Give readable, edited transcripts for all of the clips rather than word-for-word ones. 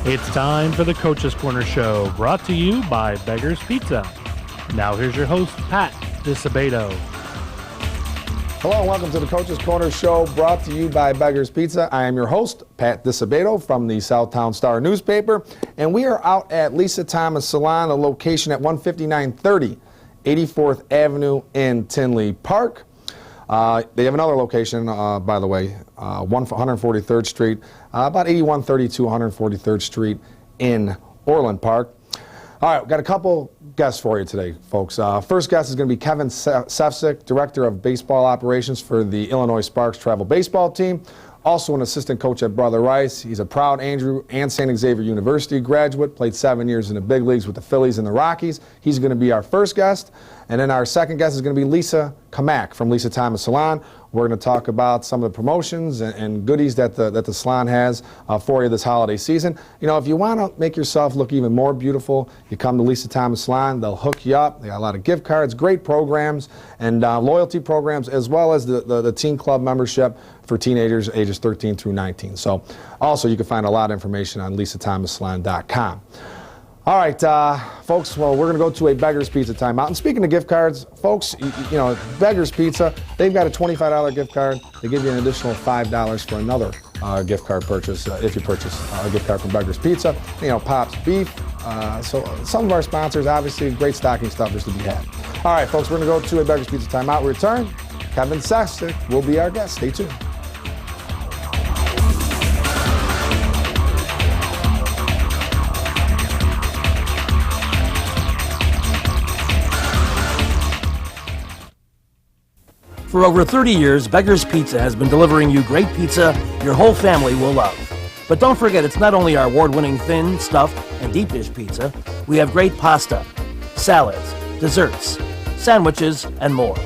It's time for the Coach's Corner Show, brought to you by Beggar's Pizza. Now here's your host, Pat DiSabato. Hello and welcome to the Coach's Corner Show, brought to you by Beggar's Pizza. I am your host, Pat DiSabato from the Southtown Star newspaper, and we are out at Lisa Thomas Salon, a location at 15930 84th Avenue in Tinley Park. They have another location, by the way, 143rd Street, about 8132 143rd Street in Orland Park. All right, we've got a couple guests for you today, folks. First guest is going to be Kevin Sefcik, Director of Baseball Operations for the Illinois Sparks travel baseball team. Also an assistant coach at Brother Rice. He's a proud Andrew and St. Xavier University graduate, played 7 years in the big leagues with the Phillies and the Rockies. He's going to be our first guest. And then our second guest is going to be Lisa Kamak from Lisa Thomas Salon. We're going to talk about some of the promotions and goodies that the salon has for you this holiday season. You know, if you want to make yourself look even more beautiful, you come to Lisa Thomas Salon. They'll hook you up. They got a lot of gift cards, great programs, and loyalty programs, as well as the teen club membership for teenagers ages 13 through 19. So also you can find a lot of information on lisathomassalon.com. All right, folks, well, we're going to go to a Beggar's Pizza timeout. And speaking of gift cards, folks, you know, Beggar's Pizza, they've got a $25 gift card. They give you an additional $5 for another gift card purchase if you purchase a gift card from Beggar's Pizza. You know, Pop's Beef. So some of our sponsors, obviously, great stocking stuffers to be had. All right, folks, we're going to go to a Beggar's Pizza timeout. We return. Kevin Sefcik will be our guest. Stay tuned. For over 30 years, Beggar's Pizza has been delivering you great pizza your whole family will love. But don't forget, it's not only our award-winning thin, stuffed, and deep dish pizza. We have great pasta, salads, desserts, sandwiches, and more.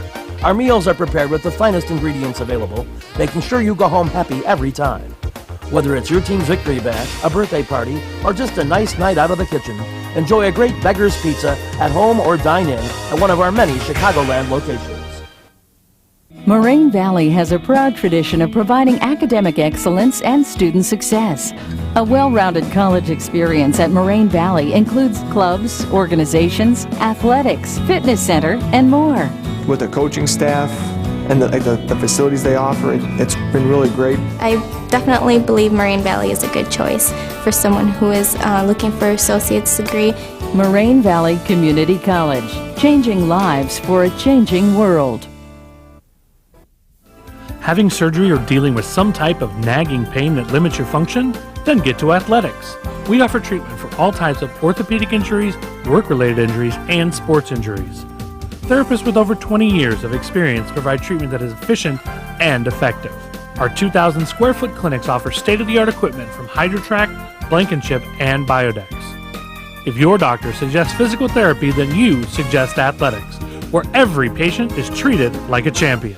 Our meals are prepared with the finest ingredients available, making sure you go home happy every time. Whether it's your team's victory bash, a birthday party, or just a nice night out of the kitchen, enjoy a great Beggar's Pizza at home or dine in at one of our many Chicagoland locations. Moraine Valley has a proud tradition of providing academic excellence and student success. A well-rounded college experience at Moraine Valley includes clubs, organizations, athletics, fitness center, and more. With the coaching staff and the facilities they offer, it's been really great. I definitely believe Moraine Valley is a good choice for someone who is looking for an associate's degree. Moraine Valley Community College, changing lives for a changing world. Having surgery or dealing with some type of nagging pain that limits your function? Then get to Athletics. We offer treatment for all types of orthopedic injuries, work-related injuries, and sports injuries. Therapists with over 20 years of experience provide treatment that is efficient and effective. Our 2,000 square foot clinics offer state-of-the-art equipment from HydroTrack, Blankenship, and Biodex. If your doctor suggests physical therapy, then you suggest Athletics, where every patient is treated like a champion.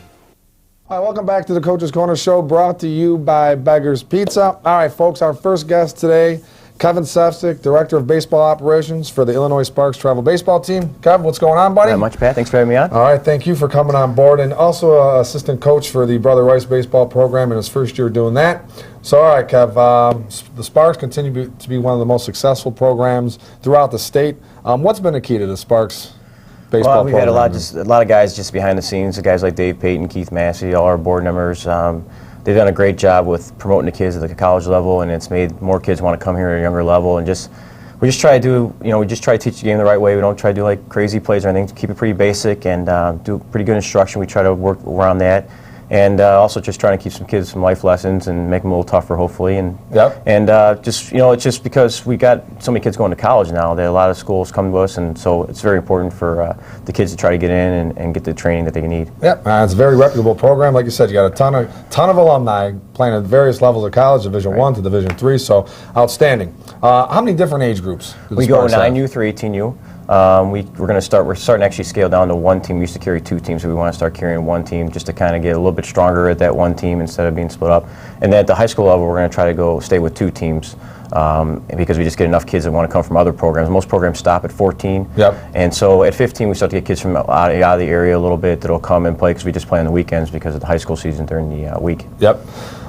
All right, welcome back to the Coach's Corner Show, brought to you by Beggar's Pizza. All right, folks, our first guest today, Kevin Sefcik, Director of Baseball Operations for the Illinois Sparks travel baseball team. Kev, what's going on, buddy? Not much, Pat. Thanks for having me on. All right, thank you for coming on board, and also assistant coach for the Brother Rice baseball program in his first year doing that. So, all right, Kev, the Sparks continue to be one of the most successful programs throughout the state. What's been the key to the Sparks baseball we've had a lot of guys just behind the scenes, guys like Dave Payton, Keith Massey, all our board members. They've done a great job with promoting the kids at the college level, and it's made more kids want to come here at a younger level. And we just try to teach the game the right way. We don't try to do like crazy plays or anything. Keep it pretty basic and do pretty good instruction. We try to work around that. And also just trying to keep some kids some life lessons and make them a little tougher, hopefully. And it's just because we got so many kids going to college now that a lot of schools come to us, and so it's very important for the kids to try to get in and get the training that they need. Yep, it's a very reputable program. Like you said, you got a ton of alumni playing at various levels of college, Division I to Division III. So outstanding. How many different age groups do the We go Sparks have? 9U through 18U. We're starting to actually scale down to one team. We used to carry two teams, so we want to start carrying one team just to kind of get a little bit stronger at that one team instead of being split up. And then at the high school level, we're going to try to stay with two teams because we just get enough kids that want to come from other programs. Most programs stop at 14. Yep. And so at 15, we start to get kids from out of the area a little bit that'll come and play because we just play on the weekends because of the high school season during the week. Yep.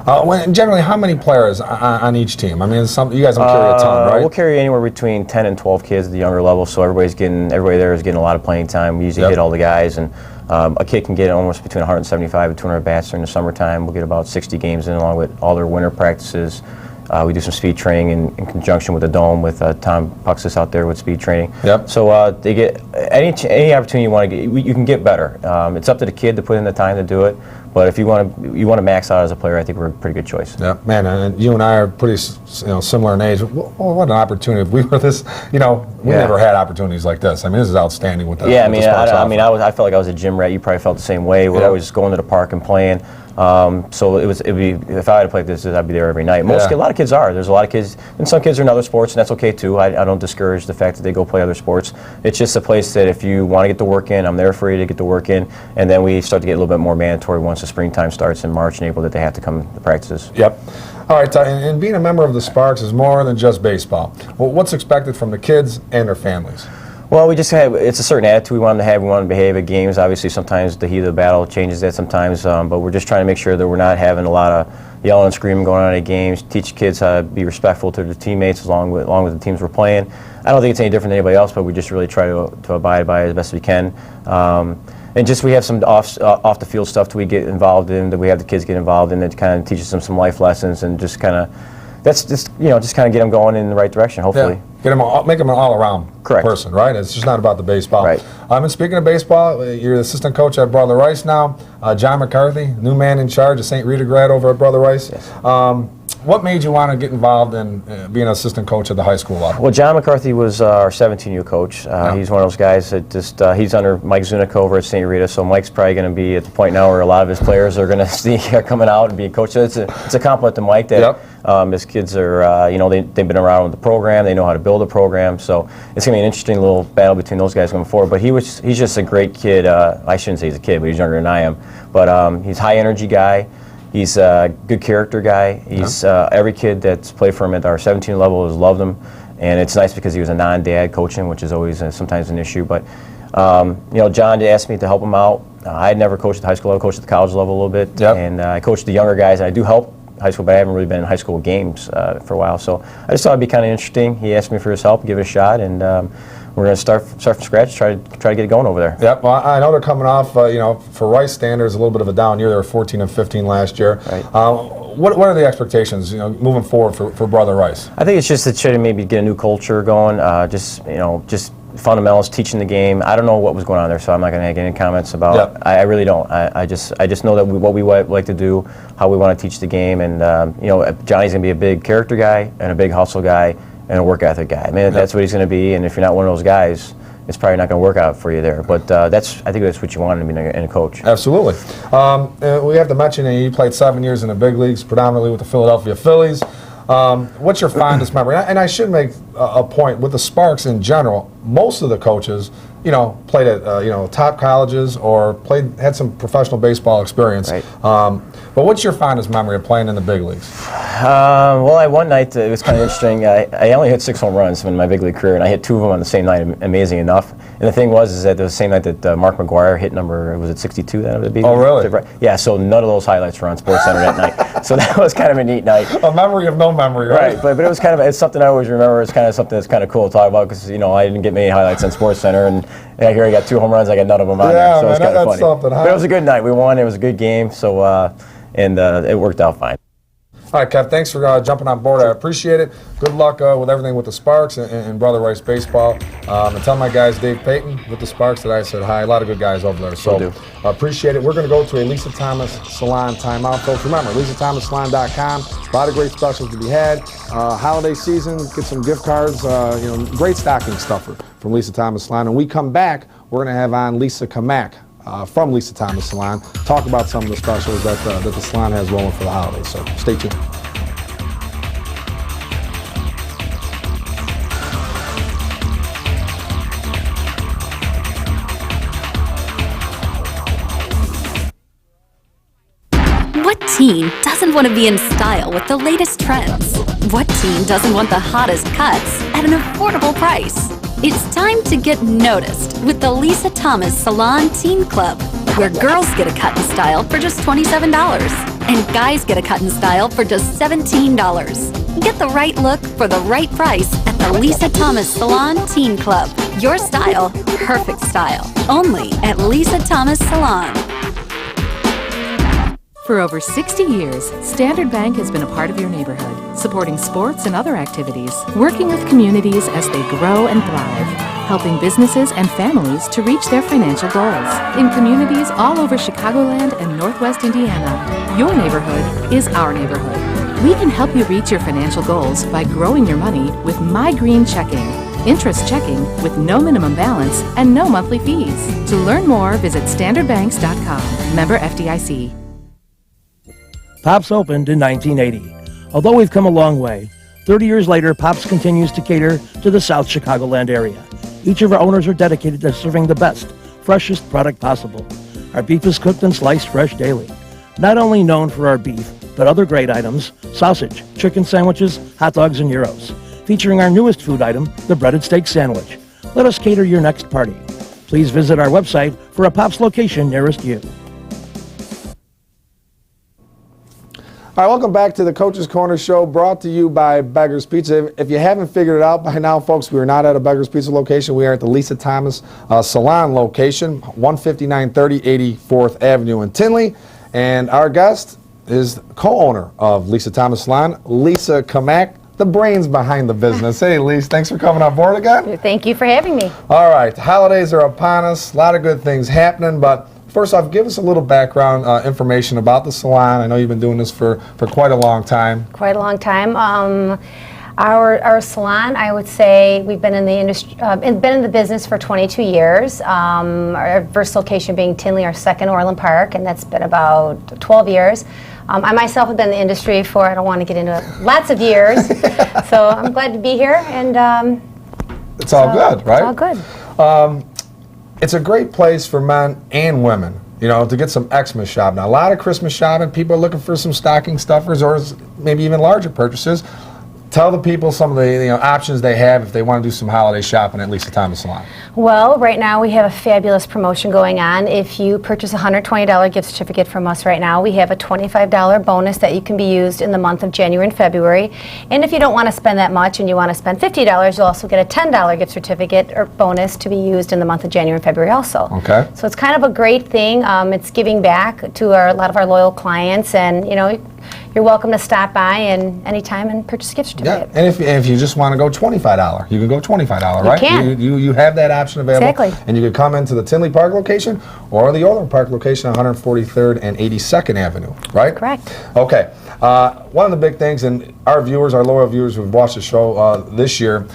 Generally, how many players on each team? I mean, you guys don't carry a ton, right? We'll carry anywhere between 10 and 12 kids at the younger level, so everybody there is getting a lot of playing time. We usually hit all the guys, and a kid can get almost between 175 and 200 bats during the summertime. We'll get about 60 games in, along with all their winter practices. We do some speed training in conjunction with the Dome, with Tom Puxis out there with speed training. Yep. So they get any opportunity you want to get. You can get better. It's up to the kid to put in the time to do it. But if you want to max out as a player, I think we're a pretty good choice. Yeah, man, and you and I are pretty similar in age. Well, what an opportunity! If we were this, we never had opportunities like this. I mean, this is outstanding with the Yeah, I felt like I was a gym rat. You probably felt the same way. We're always going to the park and playing. So it'd be, if I had to play this, I'd be there every night. A lot of kids are. There's a lot of kids, and some kids are in other sports, and that's okay too. I don't discourage the fact that they go play other sports. It's just a place that if you want to get the work in, I'm there for you to get the work in, and then we start to get a little bit more mandatory once the springtime starts in March and April that they have to come to practices. Yep. All right, and being a member of the Sparks is more than just baseball. Well, what's expected from the kids and their families? Well, it's a certain attitude we want them to have. We want them to behave at games. Obviously, sometimes the heat of the battle changes that sometimes, but we're just trying to make sure that we're not having a lot of yelling and screaming going on at games, teach kids how to be respectful to their teammates along with the teams we're playing. I don't think it's any different than anybody else, but we just really try to abide by it as best we can. And just we have some off the field stuff that we get involved in, that we have the kids get involved in, that kind of teaches them some life lessons, and just kind of just kind of get them going in the right direction, hopefully. Yeah. Make them an all-around person, right? It's just not about the baseball. Right. And speaking of baseball, you're the assistant coach at Brother Rice now. John McCarthy, new man in charge of St. Rita grad over at Brother Rice. Yes. What made you want to get involved in being an assistant coach at the high school level? Well, John McCarthy was our 17U coach. He's one of those guys that he's under Mike Zunick over at St. Rita, so Mike's probably going to be at the point now where a lot of his players are going to see coming out and being coached. So it's a compliment to Mike that his kids are, they've been around with the program, they know how to build a program, so it's going to be an interesting little battle between those guys going forward. But he's just a great kid. I shouldn't say he's a kid, but he's younger than I am. But he's a high energy guy. He's a good character guy. He's every kid that's played for him at our 17 level has loved him, and it's nice because he was a non-dad coaching, which is always sometimes an issue. But John asked me to help him out. I had never coached at the high school level, coached at the college level a little bit, and I coached the younger guys. And I do help high school, but I haven't really been in high school games for a while. So I just thought it'd be kind of interesting. He asked me for his help, give it a shot, and we're going to start from scratch, try to get it going over there. Yep. Well, I know they're coming off, for Rice standards, a little bit of a down year. They were 14 and 15 last year. Right. What are the expectations, moving forward for Brother Rice? I think it's just to try to maybe get a new culture going. Just fundamentals, teaching the game. I don't know what was going on there, so I'm not going to get any comments about it. I really don't. I just know that what we like to do, how we want to teach the game, and Johnny's going to be a big character guy and a big hustle guy and a work ethic guy. I mean, that's what he's going to be, and if you're not one of those guys, it's probably not going to work out for you there. But I think that's what you want to be in a coach. Absolutely. We have to mention that you played 7 years in the big leagues, predominantly with the Philadelphia Phillies. What's your fondest memory? And I should make a point with the Sparks in general. Most of the coaches, played at top colleges or had some professional baseball experience. Right. But what's your fondest memory of playing in the big leagues? Well, one night it was kind of interesting. I only hit 6 home runs in my big league career, and I hit 2 of them on the same night. Amazing enough. And the thing was that the same night that Mark McGuire hit number, was it 62? That would be. Oh, really? Yeah. So none of those highlights were on SportsCenter that night. So that was kind of a neat night. A memory of no memory, right? But it was it's something I always remember. It's kind of something that's kind of cool to talk about because I didn't get many highlights on SportsCenter, and here I got 2 home runs. I got none of them on there. So it's kind of funny. Something, huh? But it was a good night. We won. It was a good game. So it worked out fine. All right, Kev, thanks for jumping on board. I appreciate it. Good luck with everything with the Sparks and Brother Rice baseball. And tell my guys, Dave Payton with the Sparks, that I said hi. A lot of good guys over there. So I appreciate it. We're going to go to a Lisa Thomas Salon timeout. Folks, remember, LisaThomasSalon.com. A lot of great specials to be had. Holiday season, get some gift cards. Great stocking stuffer from Lisa Thomas Salon. And we come back, we're going to have on Lisa Kamak from Lisa Thomas Salon, talk about some of the specials that the salon has rolling for the holidays. So stay tuned. What teen doesn't want to be in style with the latest trends? What teen doesn't want the hottest cuts at an affordable price? It's time to get noticed with the Lisa Thomas Salon Teen Club, where girls get a cut and style for just $27. And guys get a cut in style for just $17. Get the right look for the right price at the Lisa Thomas Salon Teen Club. Your style, perfect style. Only at Lisa Thomas Salon. For over 60 years, Standard Bank has been a part of your neighborhood, supporting sports and other activities, working with communities as they grow and thrive, helping businesses and families to reach their financial goals. In communities all over Chicagoland and Northwest Indiana, your neighborhood is our neighborhood. We can help you reach your financial goals by growing your money with My Green Checking. Interest checking with no minimum balance and no monthly fees. To learn more, visit standardbanks.com. Member FDIC. Pops opened in 1980. Although we've come a long way, 30 years later, Pops continues to cater to the South Chicagoland area. Each of our owners are dedicated to serving the best, freshest product possible. Our beef is cooked and sliced fresh daily. Not only known for our beef, but other great items, sausage, chicken sandwiches, hot dogs, and gyros. Featuring our newest food item, the breaded steak sandwich. Let us cater your next party. Please visit our website for a Pops location nearest you. All right, welcome back to the Coach's Corner Show, brought to you by Beggar's Pizza. If you haven't figured it out by now, folks, we are not at a Beggar's Pizza location. We are at the Lisa Thomas Salon location, 15930 84th Avenue in Tinley. And our guest is co-owner of Lisa Thomas Salon, Lisa Kamak, the brains behind the business. Hey, Lisa, thanks for coming on board again. Thank you for having me. All right, holidays are upon us. A lot of good things happening, but first off, give us a little background information about the salon. I know you've been doing this for quite a long time. Quite a long time. Our salon, I would say, we've been in the industry, been in the business for 22 years. Our first location being Tinley, our second Orland Park, and that's been about 12 years. I myself have been in the industry for, I don't want to get into it, lots of years. So I'm glad to be here, and it's all good, right? It's all good. It's a great place for men and women, you know, to get some Xmas shopping. Now, a lot of Christmas shopping, people are looking for some stocking stuffers or maybe even larger purchases. Tell the people some of the options they have if they want to do some holiday shopping at Lisa Thomas Salon. Well, right now we have a fabulous promotion going on. If you purchase a $120 gift certificate from us right now, we have a $25 bonus that you can be used in the month of January and February. And if you don't want to spend that much and you want to spend $50, you'll also get a $10 gift certificate or bonus to be used in the month of January and February also. Okay. So it's kind of a great thing. It's giving back to a lot of our loyal clients, and you're welcome to stop by and anytime and purchase a gift certificate. Yeah, and if you just want to go $25, you can go $25, right? You can. You have that option available. Exactly. And you can come into the Tinley Park location or the Orland Park location on 143rd and 82nd Avenue, right? Correct. Okay. One of the big things, and our viewers, our loyal viewers who've watched the show this year,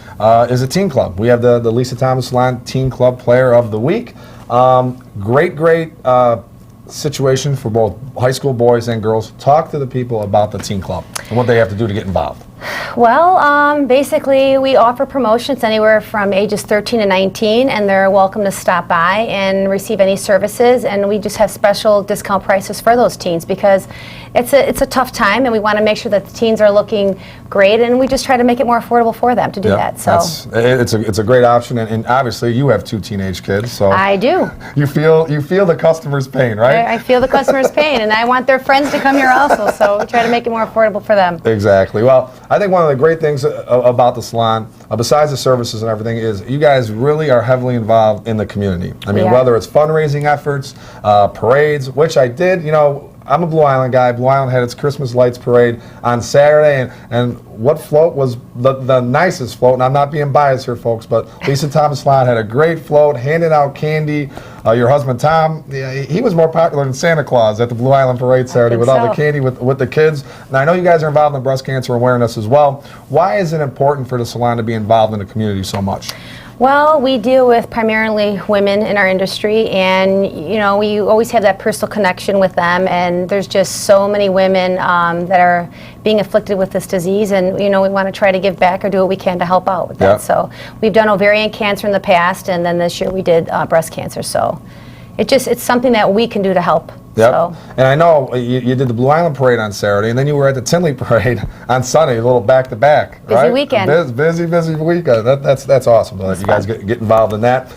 is a teen club. We have the Lisa Thomas Salon Teen Club Player of the Week. Great situation for both high school boys and girls. Talk to the people about the teen club and what they have to do to get involved. Well, basically we offer promotions anywhere from ages 13 to 19, and they're welcome to stop by and receive any services, and we just have special discount prices for those teens because it's a tough time, and we want to make sure that the teens are looking great, and we just try to make it more affordable for them to do that. So it's a great option, and obviously you have two teenage kids, so I do. You feel the customer's pain, right? I feel the customer's pain, and I want their friends to come here also, so we try to make it more affordable for them. Exactly. Well, I think one of the great things about the salon, besides the services and everything, is you guys really are heavily involved in the community. I mean, whether it's fundraising efforts, parades, which I did, I'm a Blue Island guy. Blue Island had its Christmas lights parade on Saturday, and what float was the nicest float, and I'm not being biased here, folks, but Lisa Thomas Salon had a great float, handed out candy. Your husband, Tom, he was more popular than Santa Claus at the Blue Island parade Saturday with all the candy with the kids. And I know you guys are involved in breast cancer awareness as well. Why is it important for the salon to be involved in the community so much? Well, we deal with primarily women in our industry, and we always have that personal connection with them, and there's just so many women that are being afflicted with this disease, and we want to try to give back or do what we can to help out with that. So we've done ovarian cancer in the past, and then this year we did breast cancer, so it's something that we can do to help Yep. So. And I know you did the Blue Island Parade on Saturday, and then you were at the Tinley Parade on Sunday, a little back-to-back. Busy right? weekend. Busy weekend. That's awesome that you guys get involved in that.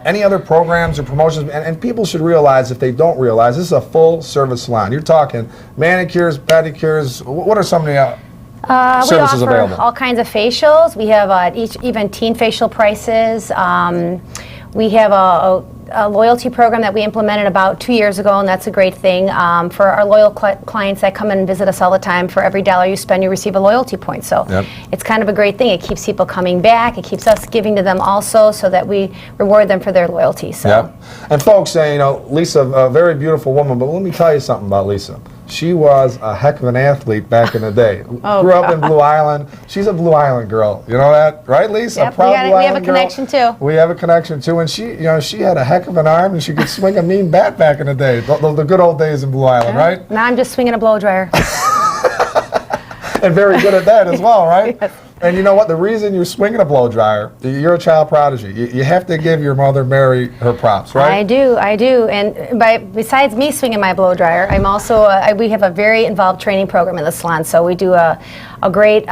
Any other programs or promotions? And people should realize, if they don't realize, this is a full-service salon. You're talking manicures, pedicures. What are some of the services we offer available? all kinds of facials. We have even teen facial prices. We have a loyalty program that we implemented about 2 years ago, and that's a great thing for our loyal clients that come in and visit us all the time. For every dollar you spend, you receive a loyalty point. So it's kind of a great thing. It keeps people coming back. It keeps us giving to them also, so that we reward them for their loyalty. So. And folks, Lisa, a very beautiful woman, but let me tell you something about Lisa. She was a heck of an athlete back in the day. Grew up in Blue Island. She's a Blue Island girl. You know that, right, Lisa? Yep, we have a connection too. We have a connection too, and she had a heck of an arm, and she could swing a mean bat back in the day. The good old days in Blue Island, right? Now I'm just swinging a blow dryer. And very good at that as well, right? Yes. And you know what? The reason you're swinging a blow dryer, you're a child prodigy. You have to give your mother Mary her props, right? I do. And besides me swinging my blow dryer, I'm also we have a very involved training program in the salon. So we do a great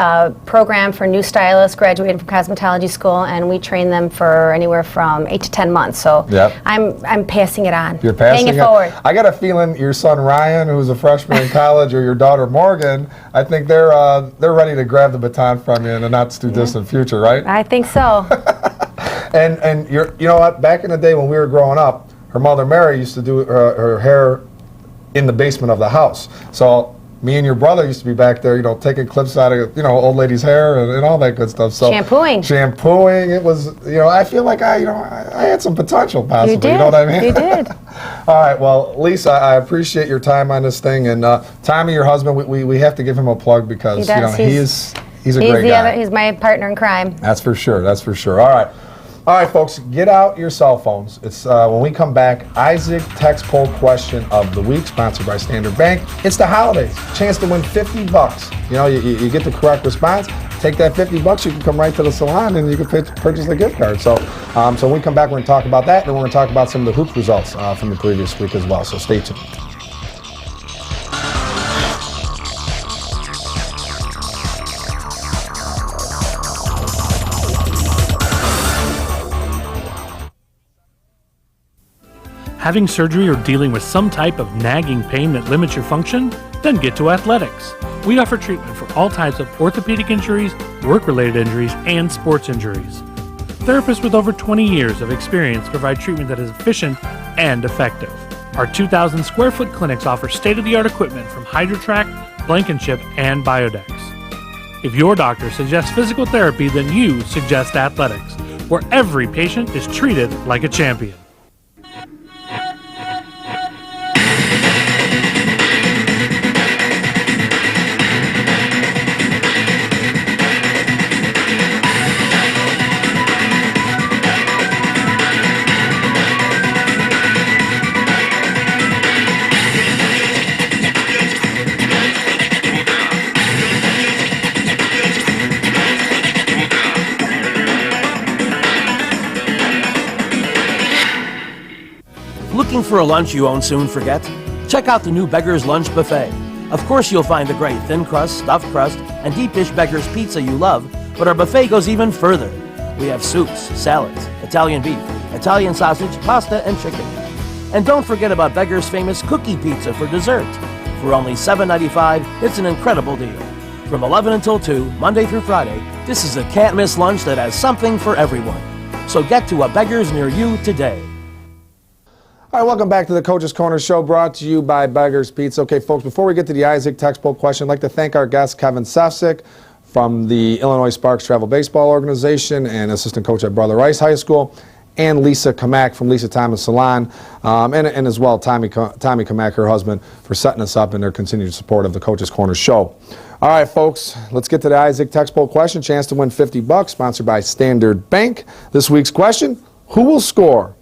program for new stylists graduating from cosmetology school, and we train them for anywhere from 8 to 10 months. So I'm passing it on. You're passing it forward. I got a feeling your son Ryan, who's a freshman in college, or your daughter Morgan, I think they're ready to grab the baton from you in the not too distant future, right? I think so. And you know what? Back in the day when we were growing up, her mother Mary used to do her hair in the basement of the house. So me and your brother used to be back there, taking clips out of, old ladies' hair and all that good stuff. So shampooing. It was, I feel like I had some potential possibly. You did. You know what I mean? You did. All right. Well, Lisa, I appreciate your time on this thing, and Tommy, your husband, we have to give him a plug because he's a great guy. He's my partner in crime. That's for sure. All right, folks, get out your cell phones. It's when we come back, Isaac Text Poll Question of the Week, sponsored by Standard Bank. It's the holidays. Chance to win $50. You get the correct response. Take that $50, you can come right to the salon and you can purchase the gift card. So when we come back, we're going to talk about that, and then we're going to talk about some of the hoops results from the previous week as well. So stay tuned. Having surgery or dealing with some type of nagging pain that limits your function? Then get to Athletics. We offer treatment for all types of orthopedic injuries, work-related injuries, and sports injuries. Therapists with over 20 years of experience provide treatment that is efficient and effective. Our 2,000 square foot clinics offer state-of-the-art equipment from HydroTrack, Blankenship, and Biodex. If your doctor suggests physical therapy, then you suggest Athletics, where every patient is treated like a champion. Looking for a lunch you won't soon forget? Check out the new Beggar's Lunch Buffet. Of course you'll find the great thin crust, stuffed crust, and deep dish Beggar's pizza you love, but our buffet goes even further. We have soups, salads, Italian beef, Italian sausage, pasta, and chicken. And don't forget about Beggar's famous cookie pizza for dessert. For only $7.95, it's an incredible deal. From 11 until 2, Monday through Friday, this is a can't-miss lunch that has something for everyone. So get to a Beggar's near you today. All right, welcome back to the Coach's Corner Show, brought to you by Beggar's Pizza. Okay, folks, before we get to the Isaac Text Poll question, I'd like to thank our guest, Kevin Sefcik, from the Illinois Sparks Travel Baseball Organization and assistant coach at Brother Rice High School, and Lisa Kamak from Lisa Thomas Salon, and as well Tommy Kamak, her husband, for setting us up and their continued support of the Coach's Corner Show. All right, folks, let's get to the Isaac Text Poll question. Chance to win $50, sponsored by Standard Bank. This week's question: who will score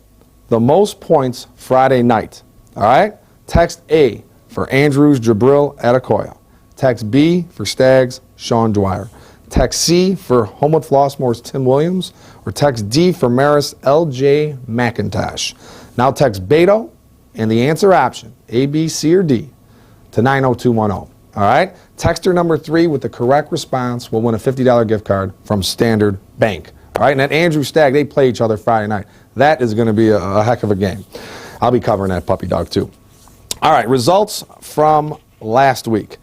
the most points Friday night? All right? Text A for Andrews Jabril Adekoya. Text B for Stags Sean Dwyer. Text C for Homewood Flossmoor's Tim Williams. Or text D for Marist L.J. McIntosh. Now text Beto and the answer option, A, B, C, or D, to 90210. All right? Texter number 3 with the correct response will win a $50 gift card from Standard Bank. All right? And at Andrew Stagg, they play each other Friday night. That is going to be a heck of a game. I'll be covering that puppy dog, too. All right, results from last week.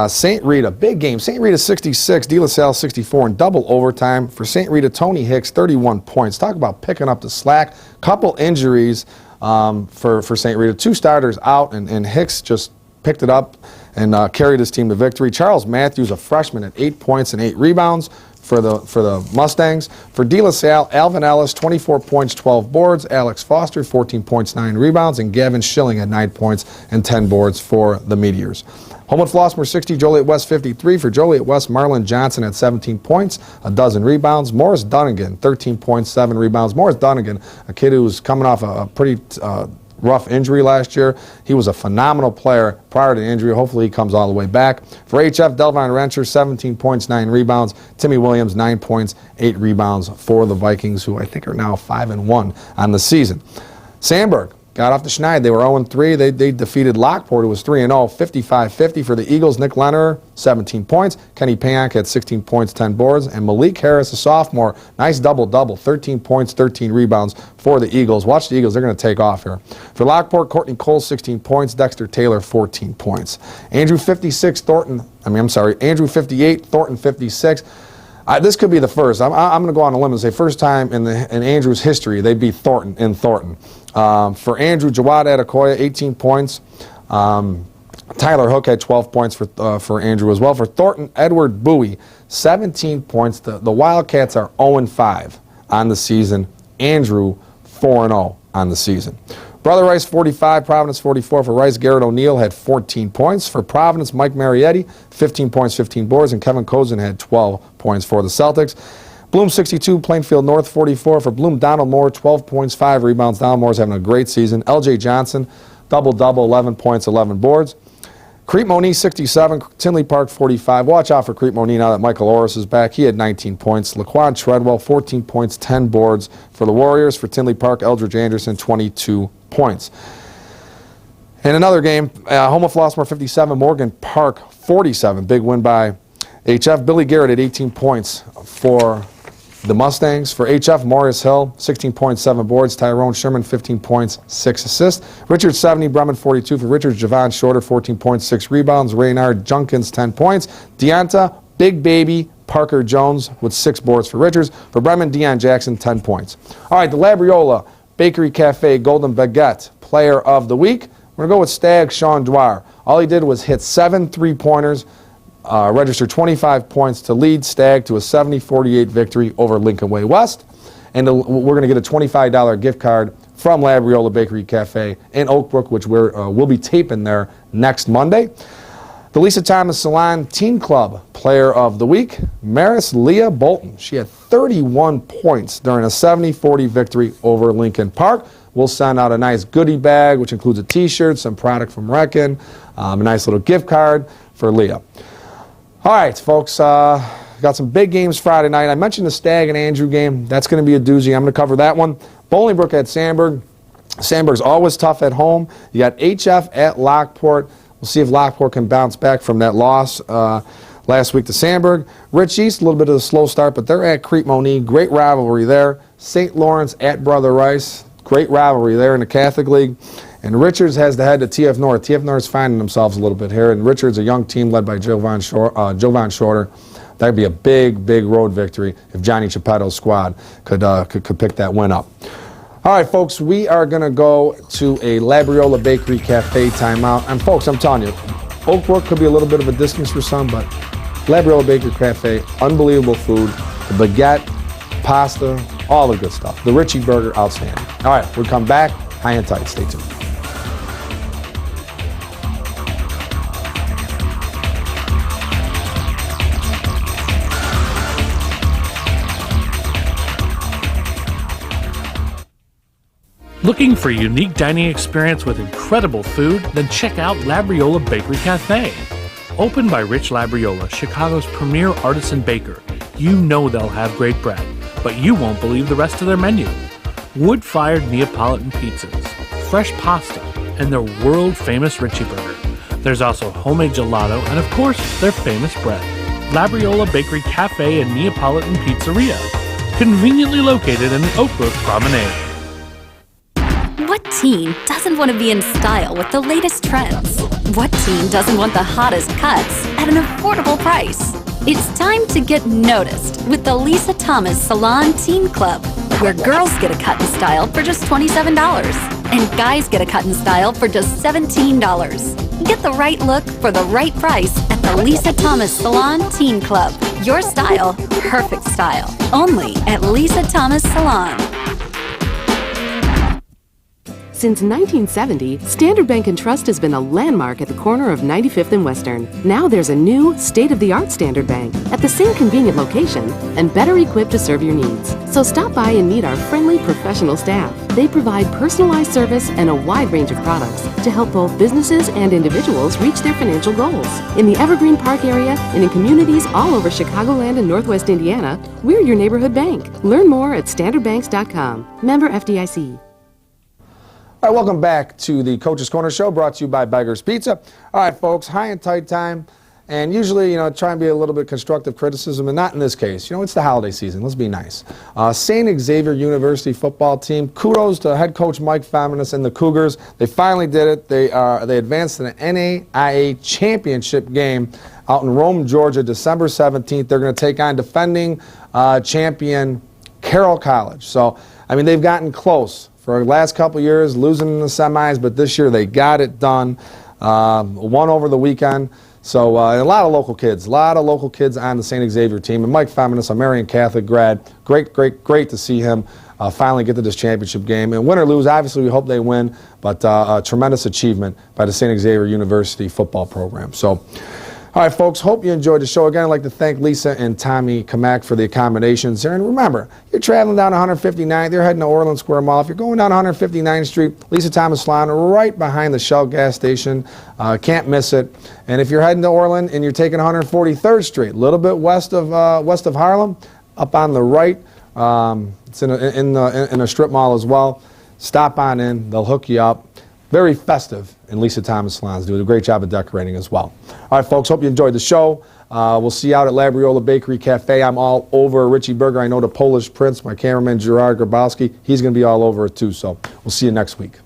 St. Rita, big game. St. Rita 66, De La Salle 64 in double overtime. For St. Rita, Tony Hicks, 31 points. Talk about picking up the slack. Couple injuries for St. Rita. 2 starters out, and Hicks just picked it up and carried his team to victory. Charles Matthews, a freshman, at 8 points and 8 rebounds for the Mustangs. For De La Salle, Alvin Ellis, 24 points, 12 boards. Alex Foster, 14 points, 9 rebounds. And Gavin Schilling at 9 points and 10 boards for the Meteors. Homewood Flossmoor 60, Joliet West 53. For Joliet West, Marlon Johnson at 17 points, a dozen rebounds. Morris Dunnigan, 13 points, 7 rebounds. Morris Dunnigan, a kid who was coming off a pretty rough injury last year. He was a phenomenal player prior to the injury. Hopefully he comes all the way back. For HF, Delvine Rencher, 17 points, 9 rebounds. Timmy Williams, 9 points, 8 rebounds for the Vikings, who I think are now 5-1 on the season. Sandburg got off the schneid. They were 0-3. They defeated Lockport, who was 3-0, 55-50. For the Eagles, Nick Lenner, 17 points. Kenny Payank had 16 points, 10 boards. And Malik Harris, a sophomore, nice double-double, 13 points, 13 rebounds for the Eagles. Watch the Eagles. They're going to take off here. For Lockport, Courtney Cole, 16 points. Dexter Taylor, 14 points. Andrew 58, Thornton 56. This could be the first. I'm going to go on a limb and say first time in Andrew's history they beat Thornton in Thornton. For Andrew, Jawad Adekoya, 18 points. Tyler Hook had 12 points for Andrew as well. For Thornton, Edward Bowie, 17 points. The Wildcats are 0-5 on the season. Andrew, 4-0 on the season. Brother Rice, 45. Providence, 44. For Rice, Garrett O'Neill had 14 points. For Providence, Mike Marietti, 15 points, 15 boards. And Kevin Cozen had 12 points for the Celtics. Bloom, 62. Plainfield North, 44. For Bloom, Donald Moore, 12 points, 5 rebounds. Donald Moore's having a great season. L.J. Johnson, double-double, 11 points, 11 boards. Crete Monee, 67. Tinley Park, 45. Watch out for Crete Monee now that Michael Orris is back. He had 19 points. Laquan Treadwell, 14 points, 10 boards for the Warriors. For Tinley Park, Eldridge Anderson, 22 points. In another game, Homewood Flossmoor, 57. Morgan Park, 47. Big win by HF. Billy Garrett at 18 points for the Mustangs. For HF, Morris Hill, 16 points, 7 boards. Tyrone Sherman, 15 points, 6 assists. Richard, 70. Bremen, 42. For Richard, Javon Shorter, 14 points, 6 rebounds. Raynard Junkins, 10 points. Deonta, Big Baby, Parker Jones with 6 boards for Richards. For Bremen, Deion Jackson, 10 points. All right, the Labriola Bakery Cafe Golden Baguette Player of the Week. We're going to go with Stag Sean Dwyer. All he did was hit 7 3-pointers, registered 25 points to lead Stag to a 70-48 victory over Lincoln Way West. And we're going to get a $25 gift card from Labriola Bakery Cafe in Oakbrook, which we'll be taping there next Monday. The Lisa Thomas Salon Teen Club Player of the Week, Maris Leah Bolton. She had 31 points during a 70-40 victory over Lincoln Park. We'll send out a nice goodie bag, which includes a T-shirt, some product from Reckin, a nice little gift card for Leah. All right, folks, got some big games Friday night. I mentioned the Stag and Andrew game. That's going to be a doozy. I'm going to cover that one. Bolingbrook at Sandburg. Sandburg's always tough at home. You got HF at Lockport. We'll see if Lockport can bounce back from that loss last week to Sandburg. Rich East, a little bit of a slow start, but they're at Crete Monee. Great rivalry there. St. Lawrence at Brother Rice. Great rivalry there in the Catholic League. And Richards has to head to TF North. TF North's finding themselves a little bit here. And Richards, a young team led by Jovan Shorter. That'd be a big, big road victory if Johnny Chappetto's squad could pick that win up. All right, folks, we are going to go to a Labriola Bakery Cafe timeout. And, folks, I'm telling you, Oakbrook could be a little bit of a distance for some, but Labriola Bakery Cafe, unbelievable food. The baguette, pasta, all the good stuff. The Richie Burger, outstanding. All right, we'll come back. High and tight. Stay tuned. Looking for a unique dining experience with incredible food? Then check out Labriola Bakery Cafe. Opened by Rich Labriola, Chicago's premier artisan baker, you know they'll have great bread, but you won't believe the rest of their menu. Wood-fired Neapolitan pizzas, fresh pasta and their world-famous Richie Burger. There's also homemade gelato and, of course, their famous bread. Labriola Bakery Cafe and Neapolitan Pizzeria, conveniently located in Oak Brook Promenade. What teen doesn't want to be in style with the latest trends? What teen doesn't want the hottest cuts at an affordable price? It's time to get noticed with the Lisa Thomas Salon Teen Club, where girls get a cut in style for just $27 and guys get a cut in style for just $17. Get the right look for the right price at the Lisa Thomas Salon Teen Club. Your style, perfect style. Only at Lisa Thomas Salon. Since 1970, Standard Bank & Trust has been a landmark at the corner of 95th and Western. Now there's a new, state-of-the-art Standard Bank at the same convenient location and better equipped to serve your needs. So stop by and meet our friendly professional staff. They provide personalized service and a wide range of products to help both businesses and individuals reach their financial goals. In the Evergreen Park area and in communities all over Chicagoland and Northwest Indiana, we're your neighborhood bank. Learn more at standardbanks.com. Member FDIC. All right, welcome back to the Coach's Corner Show, brought to you by Beggar's Pizza. All right, folks, high and tight time, and usually, try and be a little bit constructive criticism, and not in this case. It's the holiday season. Let's be nice. St. Xavier University football team, kudos to head coach Mike Faminis and the Cougars. They finally did it. They advanced to the NAIA championship game out in Rome, Georgia, December 17th. They're going to take on defending champion Carroll College. So, they've gotten close for the last couple years, losing in the semis, but this year they got it done. Won over the weekend. So a lot of local kids on the St. Xavier team. And Mike Faminis, a Marian Catholic grad, great to see him finally get to this championship game. And win or lose, obviously we hope they win, but a tremendous achievement by the St. Xavier University football program. So, all right, folks, hope you enjoyed the show. Again, I'd like to thank Lisa and Tommy Kamak for the accommodations here. And remember, you're traveling down 159th, you're heading to Orland Square Mall. If you're going down 159th Street, Lisa Thomas Salon, right behind the Shell gas station. Can't miss it. And if you're heading to Orland and you're taking 143rd Street, a little bit west of Harlem, up on the right, it's in a strip mall as well. Stop on in, they'll hook you up. Very festive in Lisa Thomas Salons. Do a great job of decorating as well. All right, folks, hope you enjoyed the show. We'll see you out at Labriola Bakery Cafe. I'm all over Richie Burger. I know the Polish Prince, my cameraman Gerard Grabowski, he's going to be all over it too. So we'll see you next week.